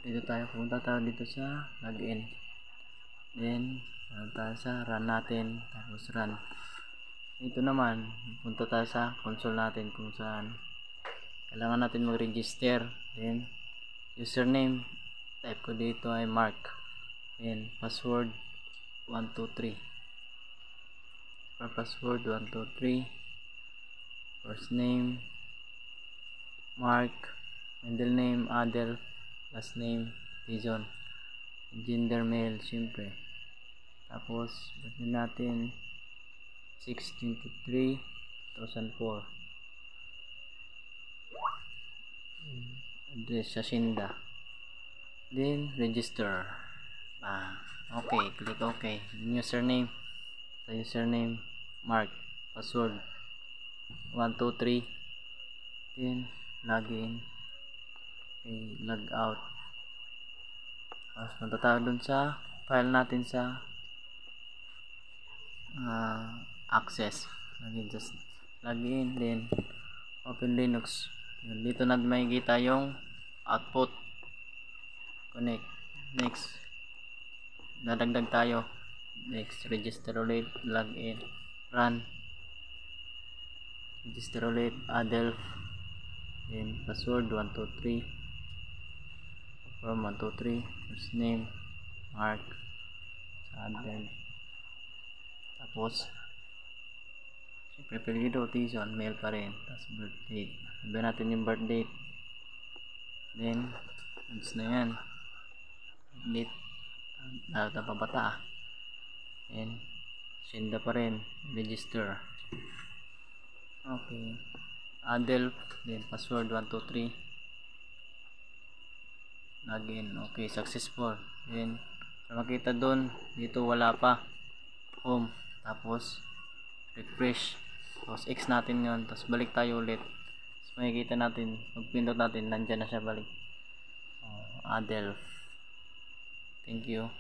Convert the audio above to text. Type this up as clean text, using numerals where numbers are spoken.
Dito tayo, pumunta tayo dito sa login. Then punta tayo sa run natin, tapos run. Ito naman, punta tayo sa console natin kung saan kailangan natin mag-register. Then username, type ko dito ay Mark. Then password 123. For password 123. First name Mark, middle name Adel, last name Dizon, gender male syempre. Tapos birthday natin 6/23/2004. Address sa Shinda. Then register. Okay, click okay. Username, sa username Mark, password 123. Then login. Okay, log out. Tapos punta tayo dun sa file natin sa access. Just login, then open Linux. Dito natin makikita yung output. Connect. Next, dadagdag tayo. Next, register ulit, login, run. Register ulit, Adelf. Then password 123. From 123. First name Mark, Adelf. Tapos siyempre apelyido Tizon, male pa rin. Tapos birth date, sabihin natin yung birth date. Then ads na yan, date na pabata. And Shinda pa rin, register. Okay, Adel, then password 123. Login. Okay, successful. Then makita doon, dito wala pa, home, tapos refresh, tapos X natin yun, tapos balik tayo ulit. Tapos makikita natin, pag pindot natin, nandyan na siya balik. Adel. Thank you.